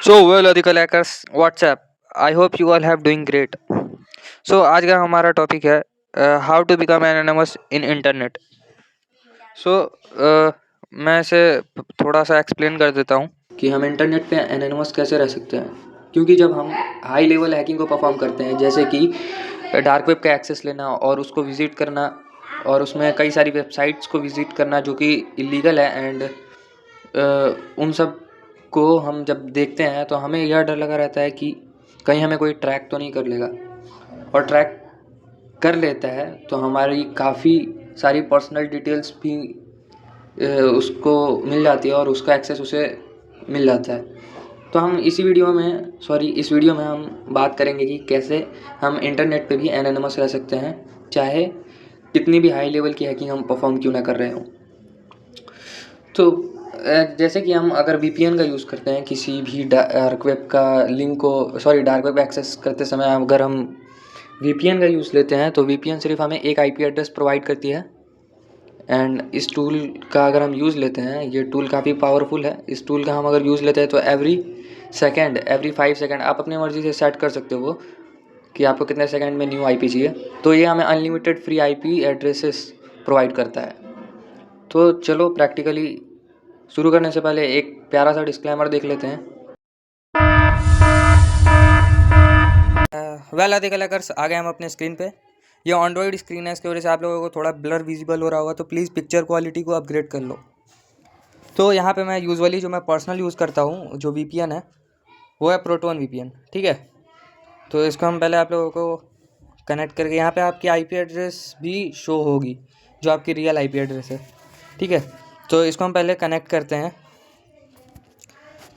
So well, ethical hackers, what's up? I hope you all have doing great. So आज का हमारा topic है how to become anonymous in internet. So मैं इसे थोड़ा सा एक्सप्लेन कर देता हूँ कि हम इंटरनेट पे एनोनिमस कैसे रह सकते हैं. क्योंकि जब हम हाई लेवल हैकिंग को परफॉर्म करते हैं, जैसे कि डार्क वेब का एक्सेस लेना और उसको विजिट करना और उसमें कई सारी वेबसाइट्स को विजिट करना जो कि इलीगल है, एंड उन सब को हम जब देखते हैं तो हमें यह डर लगा रहता है कि कहीं हमें कोई ट्रैक तो नहीं कर लेगा, और ट्रैक कर लेता है तो हमारी काफ़ी सारी पर्सनल डिटेल्स भी उसको मिल जाती है और उसका एक्सेस उसे मिल जाता है. तो हम इस वीडियो में हम बात करेंगे कि कैसे हम इंटरनेट पे भी एनोनिमस रह सकते हैं, चाहे कितनी भी हाई लेवल की हैकिंग हम परफॉर्म क्यों ना कर रहे हों. तो जैसे कि हम अगर VPN का यूज़ करते हैं किसी भी डार्क वेब का डार्क वेब एक्सेस करते समय अगर हम VPN का यूज़ लेते हैं तो VPN सिर्फ हमें एक IP एड्रेस प्रोवाइड करती है. एंड इस टूल का अगर हम यूज़ लेते हैं, ये टूल काफ़ी पावरफुल है. इस टूल का हम अगर यूज़ लेते हैं तो एवरी 5 सेकेंड आप अपनी मर्ज़ी से सेट कर सकते हो कि आपको कितने सेकंड में न्यू IP चाहिए. तो ये हमें unlimited free IP addresses provide करता है. तो चलो प्रैक्टिकली शुरू करने से पहले एक प्यारा सा डिस्क्लेमर देख लेते हैं. एथिकल हैकर्स, आ गए हम अपने स्क्रीन पे. ये एंड्रॉयड स्क्रीन है, इसकी वजह से आप लोगों को थोड़ा ब्लर विजिबल हो रहा होगा, तो प्लीज़ पिक्चर क्वालिटी को अपग्रेड कर लो. तो यहाँ पे मैं यूजुअली जो मैं पर्सनल यूज़ करता हूँ जो VPN है वो है प्रोटोन VPN. ठीक है, तो इसको हम पहले आप लोगों को कनेक्ट करके यहाँ पे आपकी IP एड्रेस भी शो होगी जो आपकी रियल IP एड्रेस है. ठीक है, तो इसको हम पहले कनेक्ट करते हैं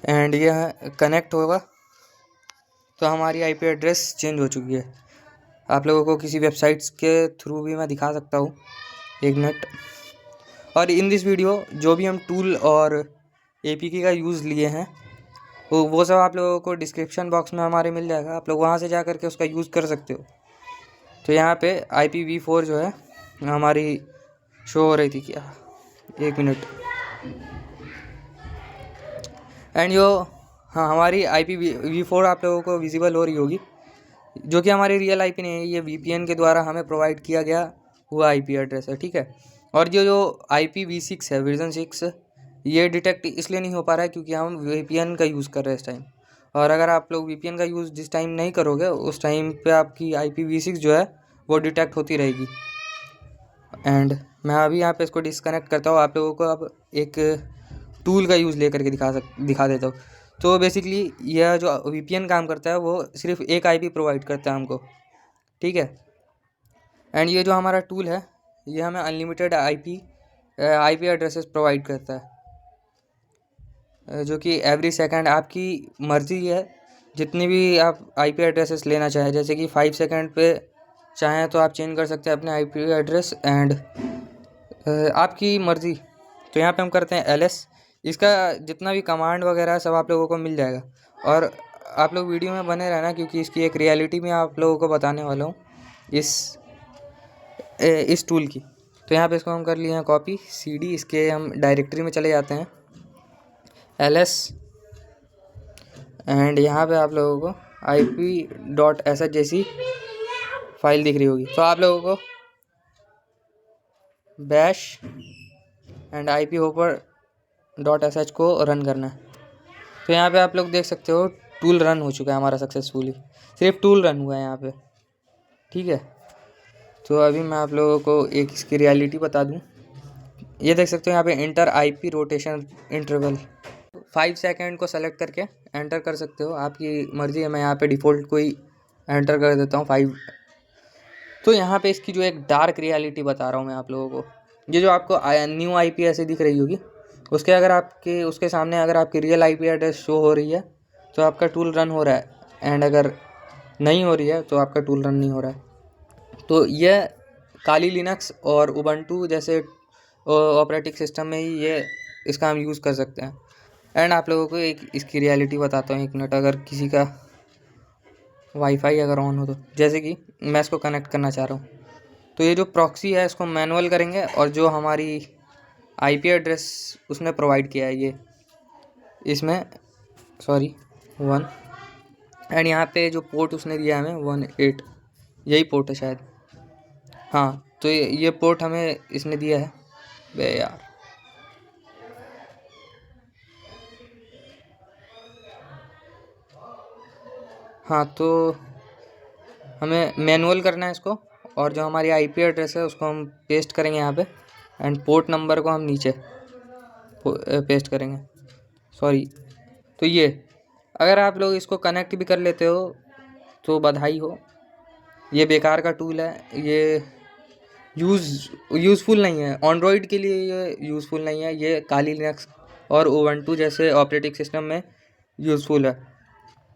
एंड यह कनेक्ट होगा तो हमारी IP एड्रेस चेंज हो चुकी है. आप लोगों को किसी वेबसाइट्स के थ्रू भी मैं दिखा सकता हूँ, एक मिनट. और इन दिस वीडियो जो भी हम टूल और APK का यूज़ लिए हैं वो सब आप लोगों को डिस्क्रिप्शन बॉक्स में हमारे मिल जाएगा. आप लोग वहाँ से जा करके उसका यूज़ कर सकते हो. तो यहाँ पे IPv4 जो है हमारी शो हो रही थी क्या, एक मिनट. एंड हमारी IPv4 आप लोगों को विजिबल हो रही होगी, जो कि हमारी रियल IP नहीं है. ये VPN के द्वारा हमें प्रोवाइड किया गया हुआ IP एड्रेस है. ठीक है, और जो IPv6 है, वर्जन 6, ये डिटेक्ट इसलिए नहीं हो पा रहा है क्योंकि हम VPN का यूज़ कर रहे हैं इस टाइम. और अगर आप लोग VPN का यूज़ जिस टाइम नहीं करोगे उस टाइम पे आपकी IPv6 जो है वो डिटेक्ट होती रहेगी. एंड मैं अभी यहाँ पे इसको डिस्कनेक्ट करता हूँ. आप लोगों को अब एक टूल का यूज़ ले करके दिखा देता हूँ. तो बेसिकली यह जो VPN काम करता है वो सिर्फ एक IP प्रोवाइड करता है हमको. ठीक है, एंड ये जो हमारा टूल है ये हमें अनलिमिटेड IP एड्रेसेस प्रोवाइड करता है, जो कि एवरी सेकंड आपकी मर्ज़ी है जितनी भी आप IP एड्रेसेस लेना चाहें. जैसे कि 5 सेकंड पे चाहें तो आप चेंज कर सकते हैं अपने IP एड्रेस, एंड आपकी मर्ज़ी. तो यहाँ पे हम करते हैं LS. इसका जितना भी कमांड वगैरह है सब आप लोगों को मिल जाएगा. और आप लोग वीडियो में बने रहना क्योंकि इसकी एक रियलिटी मैं आप लोगों को बताने वाला हूँ इस टूल की. तो यहाँ पे इसको हम कर लिए हैं कॉपी CD. इसके हम डायरेक्टरी में चले जाते हैं LS, एंड यहाँ पे आप लोगों को IP.sh जैसी फाइल दिख रही होगी. तो आप लोगों को बैश एंड IPhopper.sh को रन करना है. तो यहाँ पे आप लोग देख सकते हो टूल रन हो चुका है हमारा सक्सेसफुली. सिर्फ टूल रन हुआ है यहाँ पे. ठीक है, तो अभी मैं आप लोगों को एक इसकी रियलिटी बता दूँ. ये देख सकते हो यहाँ पे enter IP rotation interval 5 second को सेलेक्ट करके एंटर कर सकते हो, आपकी मर्ज़ी है. मैं यहाँ पे डिफ़ॉल्ट को ही एंटर कर देता हूँ 5. तो यहाँ पे इसकी जो एक डार्क रियलिटी बता रहा हूँ मैं आप लोगों को. ये जो आपको न्यू IP ऐसे दिख रही होगी उसके सामने अगर आपकी रियल IP एड्रेस शो हो रही है तो आपका टूल रन हो रहा है, एंड अगर नहीं हो रही है तो आपका टूल रन नहीं हो रहा है. तो यह काली लिनक्स और उबंटू जैसे ऑपरेटिंग सिस्टम में ही ये इसका हम यूज़ कर सकते हैं. एंड आप लोगों को एक इसकी रियलिटी बताता हूँ, एक मिनट. अगर किसी का वाईफाई अगर ऑन हो तो, जैसे कि मैं इसको कनेक्ट करना चाह रहा हूँ, तो ये जो प्रॉक्सी है इसको मैनुअल करेंगे और जो हमारी IP एड्रेस उसने प्रोवाइड किया है ये इसमें 1 एंड यहाँ पे जो पोर्ट उसने दिया है हमें 18, यही पोर्ट है शायद। हाँ, तो ये पोर्ट हमें इसने दिया है। बे यार, हाँ, तो हमें मैनुअल करना है इसको, और जो हमारी आईपी एड्रेस है उसको हम पेस्ट करेंगे यहाँ पे, एंड पोर्ट नंबर को हम नीचे पेस्ट करेंगे। सॉरी, तो ये अगर आप लोग इसको कनेक्ट भी कर लेते हो तो बधाई हो। ये बेकार का टूल है, ये यूज़फुल नहीं है। एंड्रॉयड के लिए ये यूज़फुल नहीं है, ये काली लिनक्स और उबंटू जैसे ऑपरेटिंग सिस्टम में यूज़फुल है।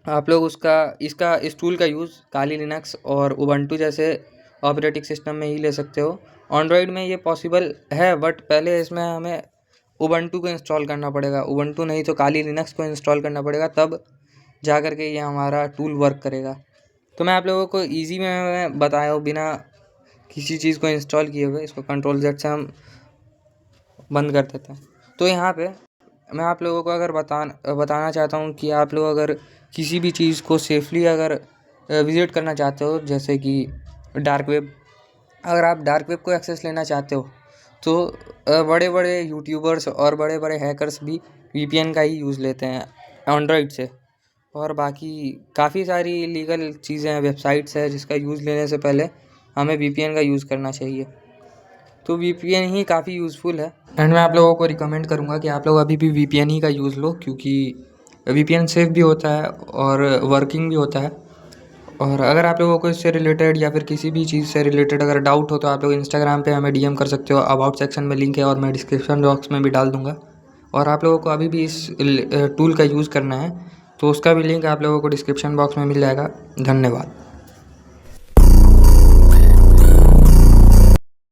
आप लोग इस टूल का यूज़ काली लिनक्स और उबंटू जैसे ऑपरेटिंग सिस्टम में ही ले सकते हो। एंड्रॉयड में ये पॉसिबल है, बट पहले इसमें हमें उबंटू को इंस्टॉल करना पड़ेगा। उबंटू नहीं तो काली लिनक्स को इंस्टॉल करना पड़ेगा, तब जा कर के ये हमारा टूल वर्क करेगा। तो मैं आप लोगों को ईजी में बताया हूँ, बिना किसी चीज़ को इंस्टॉल किए हुए। इसको कंट्रोल Z से हम बंद कर देते हैं। तो यहाँ पे मैं आप लोगों को अगर बताना चाहता हूँ कि आप लोग अगर किसी भी चीज़ को सेफली अगर विज़िट करना चाहते हो, जैसे कि डार्क वेब, अगर आप डार्क वेब को एक्सेस लेना चाहते हो तो बड़े बड़े यूट्यूबर्स और बड़े बड़े हैकर्स भी VPN का ही यूज़ लेते हैं एंड्रॉयड से। और बाकी काफ़ी सारी लीगल चीज़ें हैं, वेबसाइट्स है, जिसका यूज़ लेने से पहले हमें VPN का यूज़ करना चाहिए। तो VPN ही काफ़ी यूज़फुल है, एंड मैं आप लोगों को रिकमेंड करूँगा कि आप लोग अभी भी VPN ही का यूज़ लो, क्योंकि VPN सेफ भी होता है और वर्किंग भी होता है। और अगर आप लोगों को इससे रिलेटेड या फिर किसी भी चीज़ से रिलेटेड अगर डाउट हो तो आप लोग इंस्टाग्राम पे हमें DM कर सकते हो। अबाउट सेक्शन में लिंक है और मैं डिस्क्रिप्शन बॉक्स में भी डाल दूँगा। और आप लोगों को अभी भी इस टूल का यूज़ करना है तो उसका भी लिंक आप लोगों को डिस्क्रिप्शन बॉक्स में मिल जाएगा। धन्यवाद।